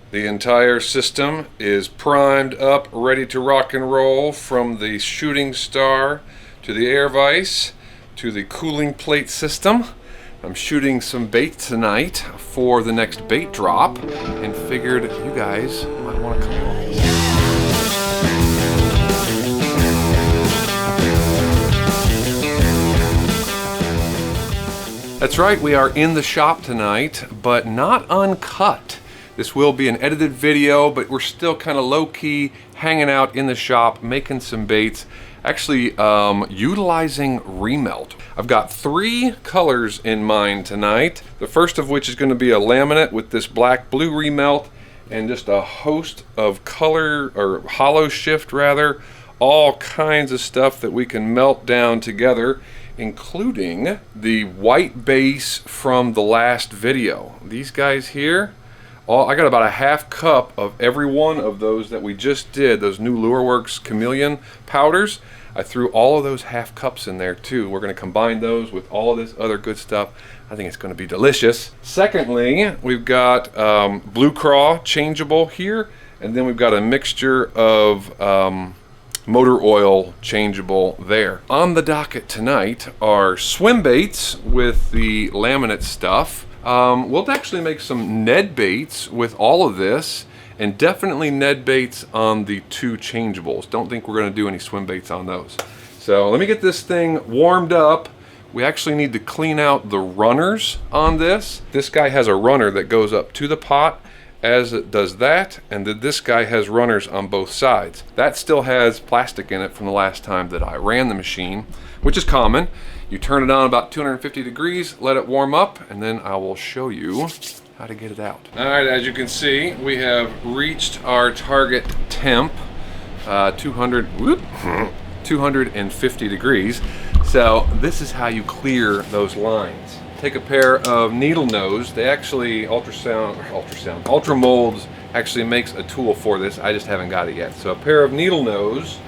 The entire system is primed up, ready to rock and roll, from the shooting star to the air vise to the cooling plate system. I'm shooting some bait tonight for the next bait drop and figured you guys might want to come along. That's right, we are in the shop tonight, but not uncut. This will be an edited video, but we're still kind of low-key hanging out in the shop, making some baits, actually utilizing remelt. I've got 3 colors in mind tonight. The first of which is going to be a laminate with this black-blue remelt and just a host of color, or hollow shift rather, all kinds of stuff that we can melt down together, including the white base from the last video. These guys here, I got about a half cup of every one of those that we just did, those new Lureworks chameleon powders. I threw all of those half cups in there too. We're going to combine those with all of this other good stuff. I think it's going to be delicious. Secondly, we've got blue Craw changeable here, and then we've got a mixture of motor oil changeable there. On the docket tonight are swim baits with the laminate stuff. We'll actually make some Ned baits with all of this, and definitely Ned baits on the 2 changeables. Don't think we're going to do any swim baits on those. So let me get this thing warmed up. We actually need to clean out the runners on this. This guy has a runner that goes up to the pot, as it does that, and then this guy has runners on both sides. That still has plastic in it from the last time that I ran the machine, which is common. You turn it on about 250 degrees, let it warm up, and then I will show you how to get it out. All right, as you can see, we have reached our target temp, 250 degrees. So this is how you clear those lines. Take a pair of needle nose. They actually, Ultramolds actually makes a tool for this. I just haven't got it yet. So a pair of needle nose,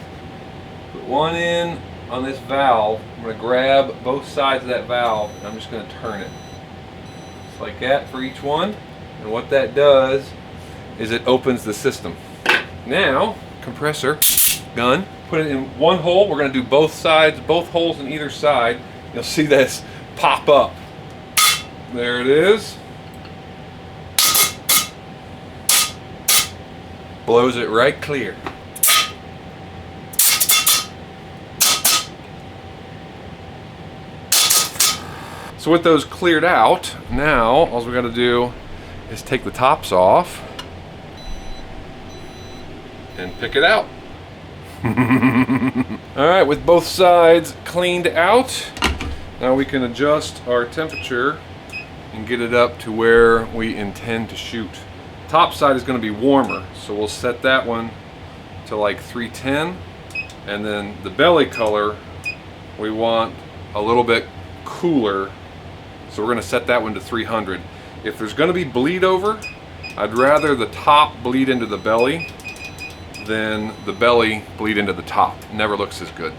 put one in on this valve. I'm going to grab both sides of that valve and I'm just going to turn it. Just like that for each one. And what that does is it opens the system. Now, compressor gun, put it in one hole. We're going to do both sides, both holes in either side. You'll see this pop up. There it is. Blows it right clear. So with those cleared out, now all we got to do is take the tops off and pick it out. Alright, with both sides cleaned out, now we can adjust our temperature and get it up to where we intend to shoot. Top side is going to be warmer, so we'll set that one to like 310, and then the belly color we want a little bit cooler, so we're going to set that one to 300. If there's going to be bleed over, I'd rather the top bleed into the belly than the belly bleed into the top. It never looks as good.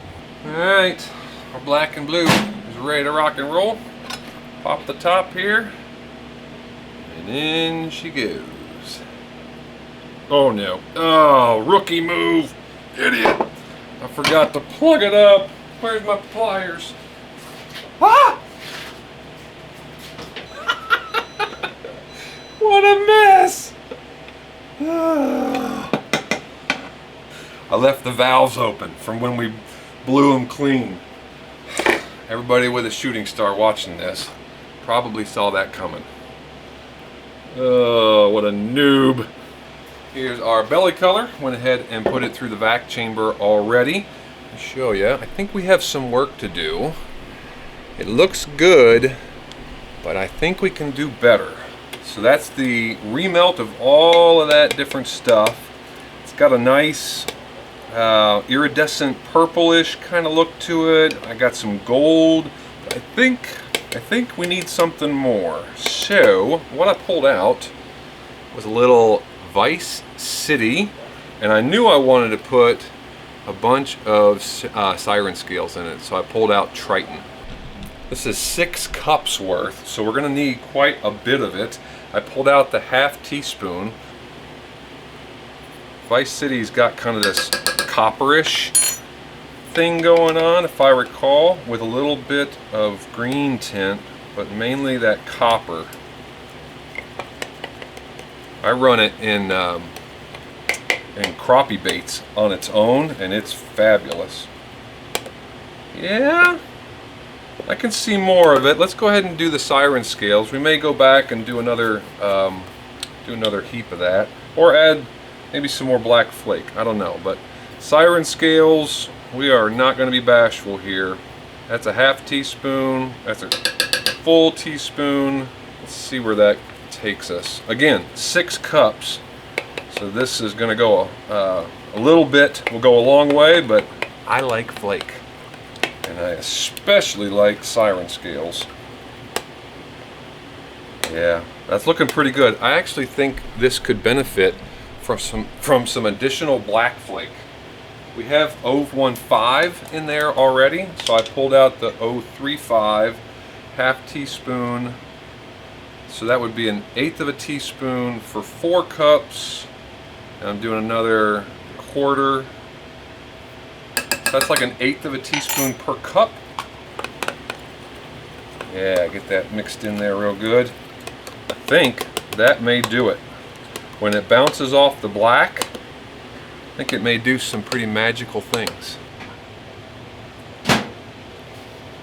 Alright, our black and blue is ready to rock and roll. Pop the top here, and in she goes. Oh no. Oh, rookie move. Idiot. I forgot to plug it up. Where's my pliers? Ah! What a mess! I left the valves open from when we blew them clean. Everybody with a shooting star watching this probably saw that coming. Oh, what a noob. Here's our belly color. Went ahead and put it through the vac chamber already. I'll show you. I think we have some work to do. It looks good, but I think we can do better. So that's the remelt of all of that different stuff. It's got a nice iridescent purplish kind of look to it. I got some gold. I think we need something more. So what I pulled out was a little Vice City, and I knew I wanted to put a bunch of siren scales in it, so I pulled out Triton. This is 6 cups worth, so we're going to need quite a bit of it. I pulled out the 1/2 teaspoon, Vice City's got kind of this copperish thing going on, if I recall, with a little bit of green tint, but mainly that copper. I run it in crappie baits on its own, and it's fabulous. Yeah, I can see more of it. Let's go ahead and do the siren scales. We may go back and do another heap of that, or add maybe some more black flake. I don't know, but siren scales, we are not going to be bashful here. That's a half teaspoon. That's a full teaspoon. Let's see where that takes us. Again, 6 cups. So this is going to go a little bit. Will go a long way, but I like flake, and I especially like siren scales. Yeah, that's looking pretty good. I actually think this could benefit from some additional black flake. We have 015 in there already, so I pulled out the 035, half teaspoon. So that would be 1/8 of a teaspoon for 4 cups. And I'm doing another 1/4. So that's like 1/8 of a teaspoon per cup. Yeah, get that mixed in there real good. I think that may do it. When it bounces off the black, I think it may do some pretty magical things. There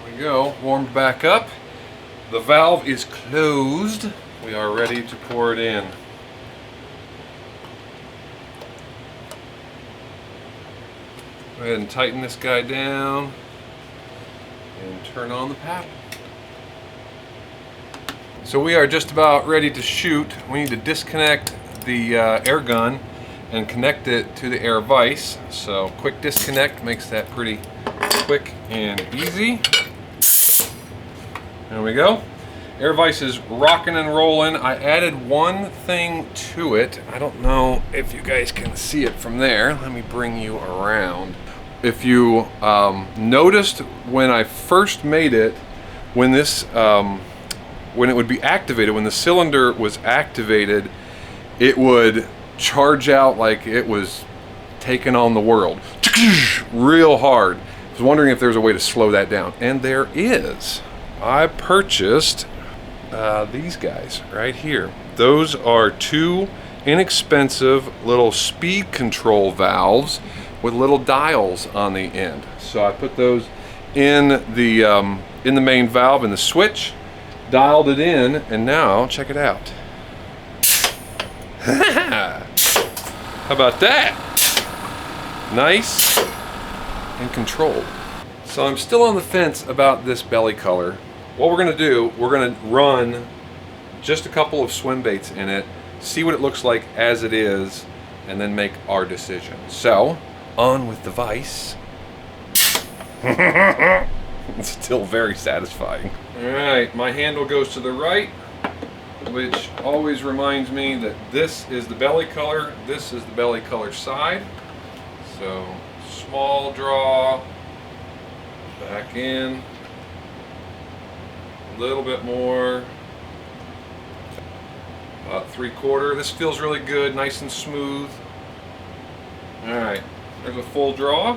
we go, warmed back up. The valve is closed. We are ready to pour it in. Go ahead and tighten this guy down and turn on the paddle. So we are just about ready to shoot. We need to disconnect the air gun and connect it to the air vise. So quick disconnect makes that pretty quick and easy. There we go. Air vise is rocking and rolling. I added one thing to it. I don't know if you guys can see it from there. Let me bring you around. If you noticed when I first made it, when this when it would be activated, when the cylinder was activated, it would charge out like it was taking on the world real hard. I was wondering if there's a way to slow that down, and there is. I purchased these guys right here. Those are 2 inexpensive little speed control valves with little dials on the end. So I put those in the main valve in the switch, dialed it in, and now check it out. How about that? Nice and controlled. So I'm still on the fence about this belly color. What we're gonna do, we're gonna run just a couple of swim baits in it, see what it looks like as it is, and then make our decision. So, on with the vise. It's still very satisfying. All right, my handle goes to the right, which always reminds me that this is the belly color, this is the belly color side. So, small draw, back in, a little bit more, about 3/4. This feels really good, nice and smooth. All right, there's a full draw.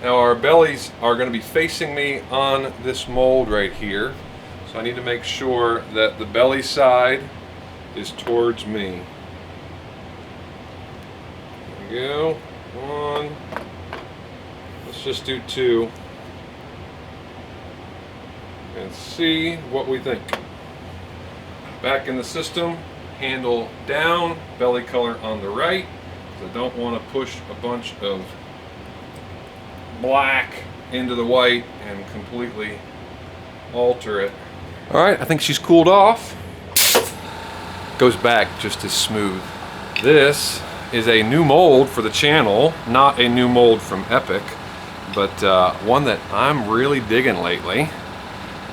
Now our bellies are going to be facing me on this mold right here. So I need to make sure that the belly side is towards me. There we go. 1. Let's just do 2. And see what we think. Back in the system, handle down, belly color on the right. So I don't want to push a bunch of black into the white and completely alter it. All right, I think she's cooled off. Goes back just as smooth. This is a new mold for the channel, not a new mold from Epic, but one that I'm really digging lately.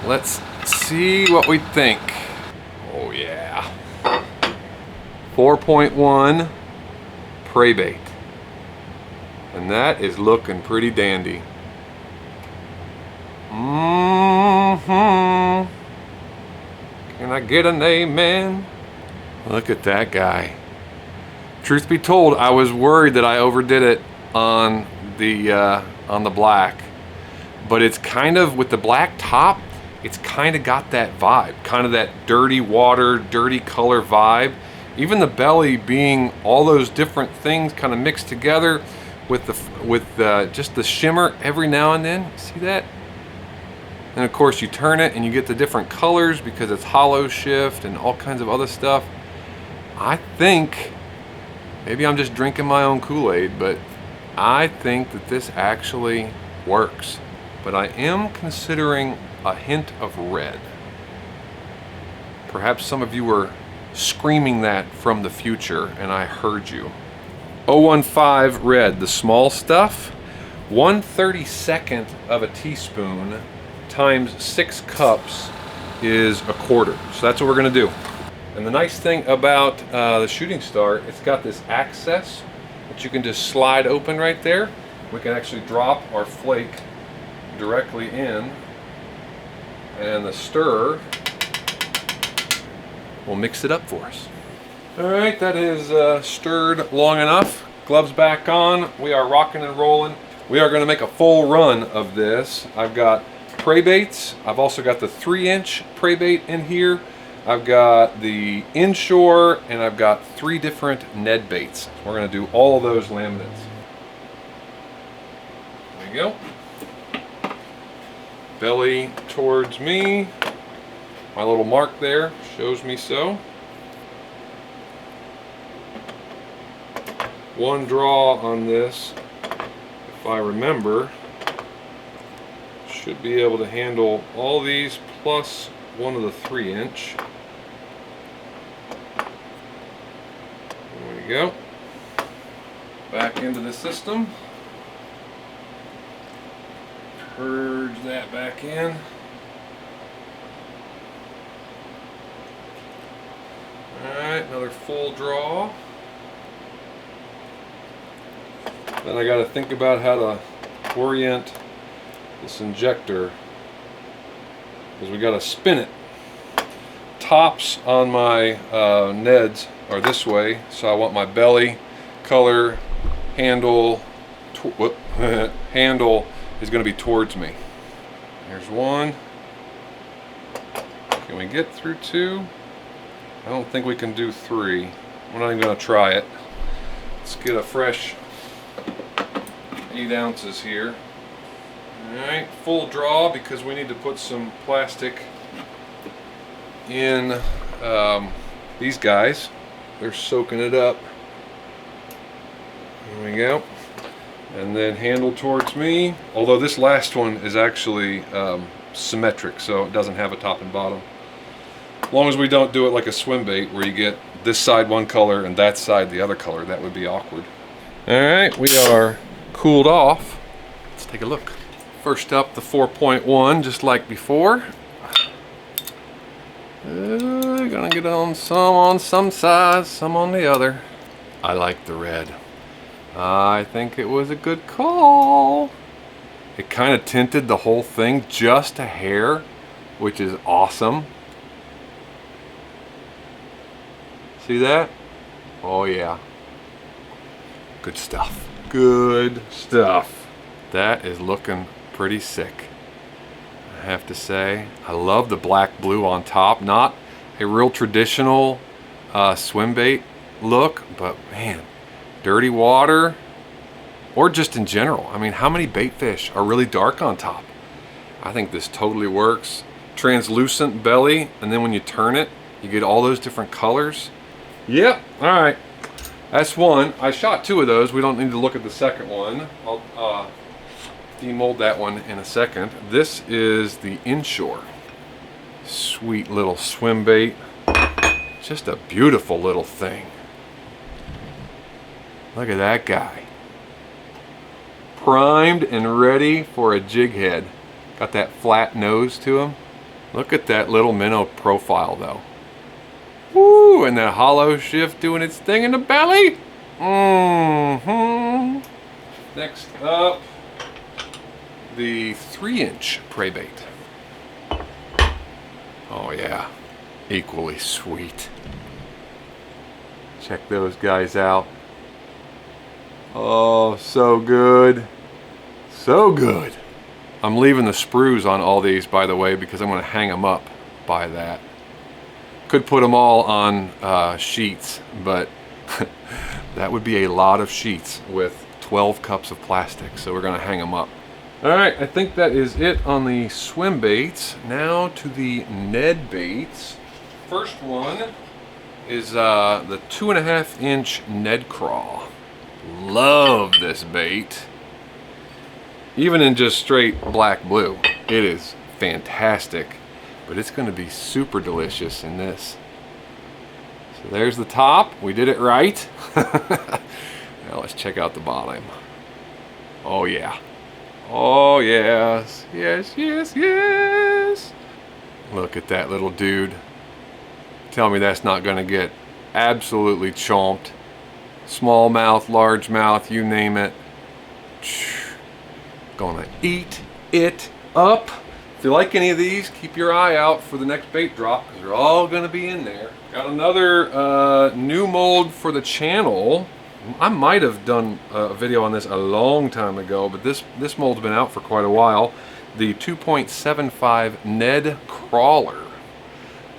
Let's see what we think. Oh yeah. 4.1 prey bait. And that is looking pretty dandy. Can I get an amen? Look at that guy. Truth be told, I was worried that I overdid it on the black, but it's kind of, with the black top, it's kind of got that vibe, kind of that dirty water, dirty color vibe. Even the belly being all those different things kind of mixed together with just the shimmer every now and then. See that? And of course you turn it and you get the different colors because it's hollow shift and all kinds of other stuff. I think, maybe I'm just drinking my own Kool-Aid, but I think that this actually works. But I am considering a hint of red. Perhaps some of you were screaming that from the future and I heard you. 015 red, the small stuff, 1/32 of a teaspoon times 6 cups is a quarter. So that's what we're gonna do. And the nice thing about the shooting star, it's got this access that you can just slide open right there. We can actually drop our flake directly in, and the stirrer will mix it up for us. All right, that is stirred long enough. Gloves back on. We are rocking and rolling. We are going to make a full run of this. I've got prey baits. I've also got the 3-inch prey bait in here. I've got the inshore, and I've got 3 different Ned baits. We're going to do all of those laminates. There you go. Belly towards me. My little mark there shows me so. One draw on this, if I remember, should be able to handle all these plus one of the 3-inch. There we go. Back into the system. Purge that back in. Alright, another full draw. Then I got to think about how to orient this injector, because we got to spin it. Tops on my Neds are this way, so I want my belly color handle handle is going to be towards me. There's one. Can we get through 2? I don't think we can do 3. We're not even going to try it. Let's get a fresh 8 ounces here. Alright, full draw because we need to put some plastic in these guys. They're soaking it up. There we go. And then handle towards me. Although this last one is actually symmetric, so it doesn't have a top and bottom. As long as we don't do it like a swim bait where you get this side one color and that side the other color, that would be awkward. Alright, we are cooled off. Let's take a look. First up, the 4.1, just like before. Gonna get on some size, some on the other. I like the red. I think it was a good call. It kind of tinted the whole thing just a hair, which is awesome. See that? Oh yeah. Good stuff. Good stuff. That is looking pretty sick, I have to say. I love the black blue on top. Not a real traditional swim bait look, but man, dirty water, or just in general. I mean, how many bait fish are really dark on top? I think this totally works. Translucent belly, and then when you turn it, you get all those different colors. Yep, all right. That's one. I shot 2 of those. We don't need to look at the second one. I'll demold that one in a second. This is the inshore. Sweet little swim bait. Just a beautiful little thing. Look at that guy. Primed and ready for a jig head. Got that flat nose to him. Look at that little minnow profile though. Woo, and that hollow shift doing its thing in the belly. Next up, the 3-inch prey bait. Oh yeah, equally sweet. Check those guys out. Oh, so good. So good. I'm leaving the sprues on all these, by the way, because I'm going to hang them up by that. Could put them all on sheets, but that would be a lot of sheets with 12 cups of plastic, so we're going to hang them up. All right, I think that is it on the swim baits. Now to the Ned baits. First one is the 2.5 inch Ned Craw. Love this bait. Even in just straight black blue, it is fantastic, but it's going to be super delicious in this. So there's the top. We did it right. Now let's check out the bottom. Oh yeah. Oh yes. Yes, yes, yes. Look at that little dude. Tell me that's not going to get absolutely chomped. Small mouth, large mouth, you name it. Gonna eat it up. If you like any of these, keep your eye out for the next bait drop, because they're all gonna be in there. Got another new mold for the channel. I might have done a video on this a long time ago, but this mold's been out for quite a while. The 2.75 Ned Crawler.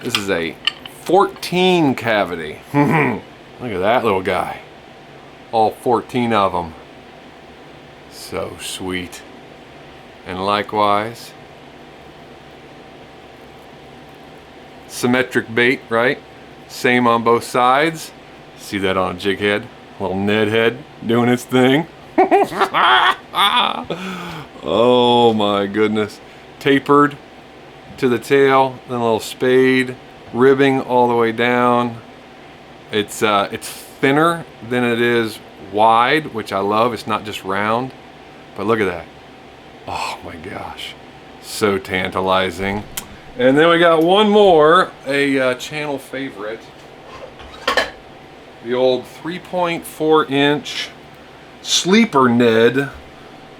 This is a 14 cavity. Look at that little guy. All 14 of them. So sweet. And likewise, symmetric bait, right? Same on both sides. See that on a jig head? Little Ned head doing its thing. Oh my goodness. Tapered to the tail, then a little spade, ribbing all the way down. It's thinner than it is wide, which I love. It's not just round, but look at that. Oh my gosh, so tantalizing. And then we got one more, a channel favorite, the old 3.4 inch sleeper Ned,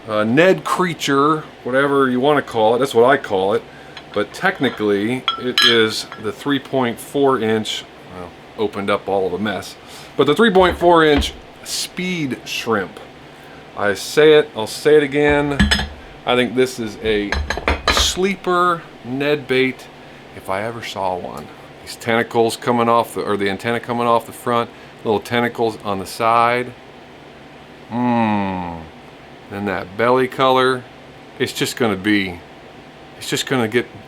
Ned creature, whatever you want to call it. That's what I call it, but technically it is the 3.4 inch, well, opened up all of the mess, but the 3.4 inch speed shrimp. I'll say it again. I think this is a sleeper Ned bait if I ever saw one. These tentacles coming off or the antenna coming off the front, little tentacles on the side. Then that belly color, it's just gonna get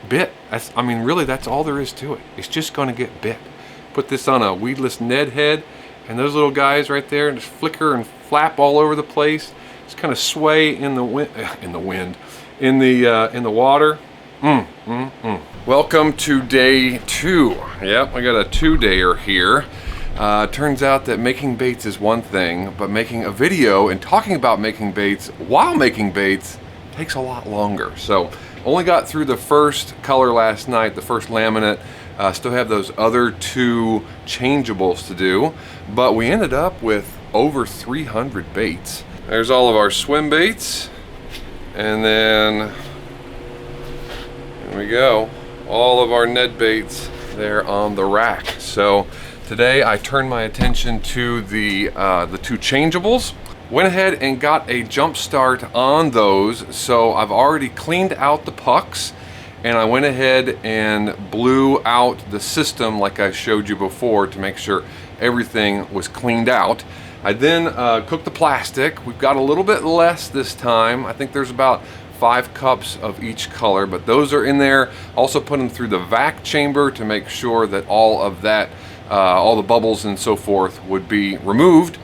bit. I mean, really, that's all there is to it. It's just gonna get bit. Put this on a weedless Ned head, and those little guys right there just flicker and flap all over the place. Just kind of sway in the wind, in the water. Welcome to day 2. Yep, I got a 2-dayer here. Turns out that making baits is one thing, but making a video and talking about making baits while making baits takes a lot longer. So only got through the first color last night, the first laminate. Still have those other 2 changeables to do, but we ended up with over 300 baits. There's all of our swim baits, and then here we go, all of our Ned baits there on the rack. So today I turned my attention to the 2 changeables. Went ahead and got a jump start on those, so I've already cleaned out the pucks, and I went ahead and blew out the system like I showed you before to make sure everything was cleaned out. I then cooked the plastic. We've got a little bit less this time. I think there's about 5 cups of each color, but those are in there. Also put them through the vac chamber to make sure that all of that, all the bubbles and so forth would be removed.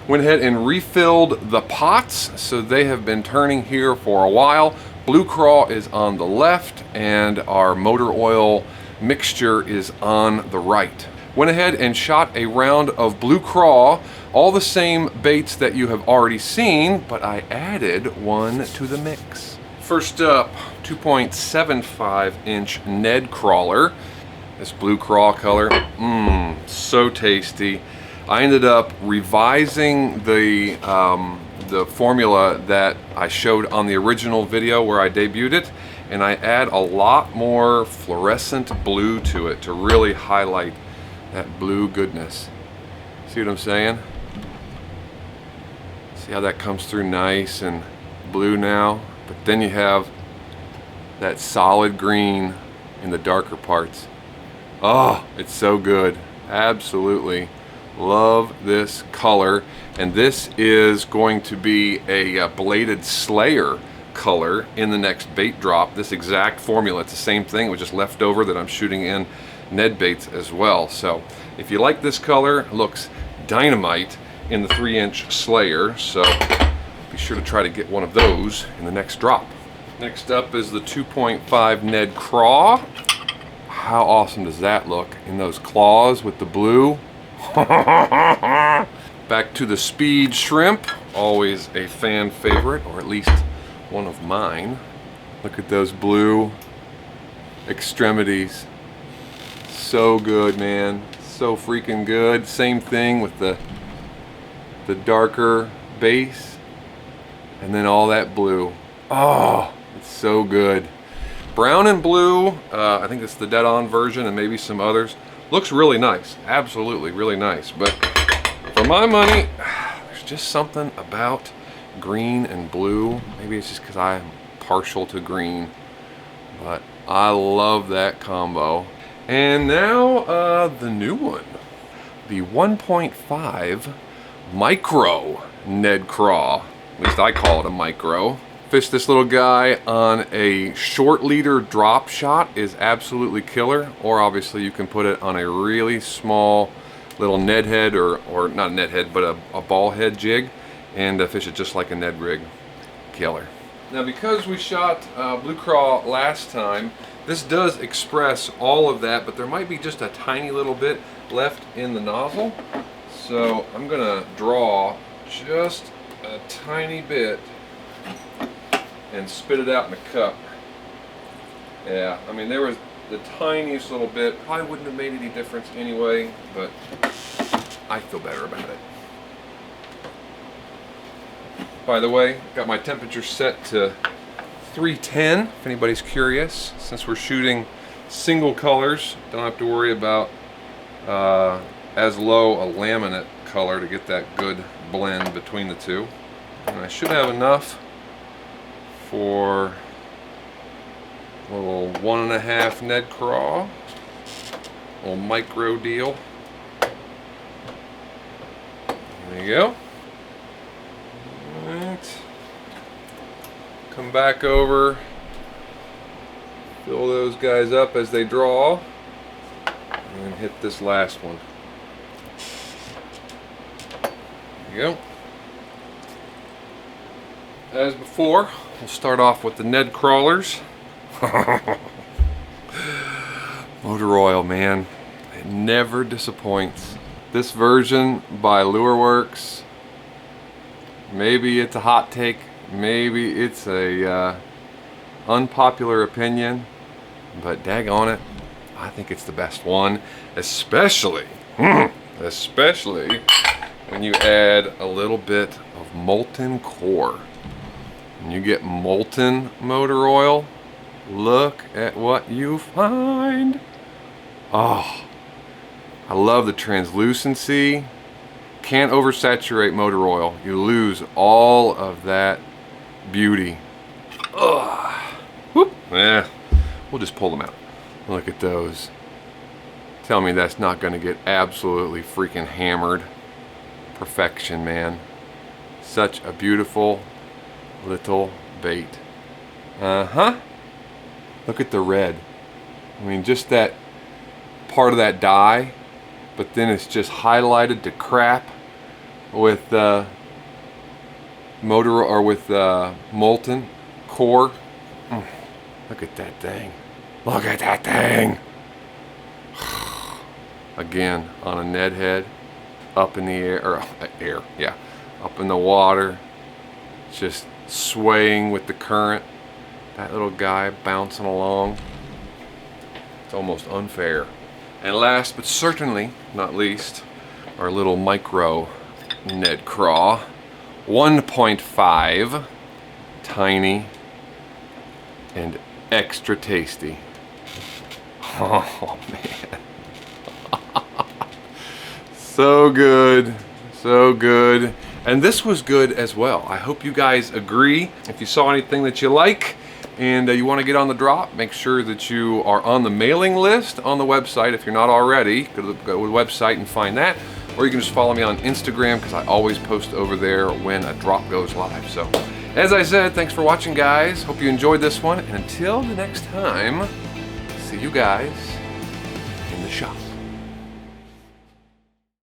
Went ahead and refilled the pots, so they have been turning here for a while. Blue Craw is on the left, and our motor oil mixture is on the right. Went ahead and shot a round of Blue Craw, all the same baits that you have already seen, but I added one to the mix. First up, 2.75 inch Ned Crawler. This Blue Craw color, so tasty. I ended up revising the formula that I showed on the original video where I debuted it, and I add a lot more fluorescent blue to it to really highlight that blue goodness. See what I'm saying? See how that comes through nice and blue now? But then you have that solid green in the darker parts. Oh, it's so good. Absolutely love this color. And this is going to be a bladed Slayer color in the next bait drop. This exact formula, it's the same thing, it was just left over that I'm shooting in Ned baits as well. So if you like this color, it looks dynamite in the 3-inch Slayer, so be sure to try to get one of those in the next drop. Next up is the 2.5 Ned Craw. How awesome does that look in those claws with the blue? Back to the Speed Shrimp, always a fan favorite, or at least one of mine. Look at those blue extremities. So good, man. So freaking good. Same thing with the darker base and then all that blue. Oh, it's so good. Brown and blue, I think it's the dead on version and maybe some others. Looks really nice, absolutely really nice. But for my money, there's just something about green and blue. Maybe it's just because I'm partial to green, but I love that combo. And now the new one, the 1.5 Micro Ned Craw. At least I call it a micro. Fish this little guy on a short leader drop shot is absolutely killer, or obviously you can put it on a really small little Ned head, or not a Ned head, but a ball head jig, and fish it just like a Ned rig. Killer. Now because we shot Blue Craw last time, this does express all of that, but there might be just a tiny little bit left in the nozzle. So I'm gonna draw just a tiny bit and spit it out in a cup. Yeah, I mean there was the tiniest little bit, probably wouldn't have made any difference anyway, but I feel better about it. By the way, got my temperature set to 310, if anybody's curious. Since we're shooting single colors, don't have to worry about as low a laminate color to get that good blend between the two. And I should have enough for a little 1.5 Ned Craw, a little micro deal. There you go. Alright. Come back over, fill those guys up as they draw, and then hit this last one. There you go. As before, we'll start off with the Ned crawlers. Motor oil, man, it never disappoints. This version by Lureworks, maybe it's a hot take, maybe it's a unpopular opinion, but daggone it, I think it's the best one, especially when you add a little bit of molten core. When you get molten motor oil, look at what you find. Oh, I love the translucency. Can't oversaturate motor oil. You lose all of that beauty. Ugh. Whoop. Yeah, we'll just pull them out. Look at those. Tell me that's not going to get absolutely freaking hammered. Perfection, man. Such a beautiful little bait. Uh-huh. Look at the red. I mean, just that part of that dye, but then it's just highlighted to crap with motor or with molten core. Look at that thing. Look at that thing. Again, on a Ned head, up in the air, or yeah, up in the water, just swaying with the current. That little guy bouncing along. It's almost unfair. And last but certainly not least, our little micro Ned Craw, 1.5, tiny and extra tasty. Oh man. So good, so good. And this was good as well. I hope you guys agree. If you saw anything that you like and you want to get on the drop, make sure that you are on the mailing list on the website. If you're not already, go to the website and find that. Or you can just follow me on Instagram because I always post over there when a drop goes live. So, as I said, thanks for watching, guys. Hope you enjoyed this one. And until the next time, see you guys in the shop.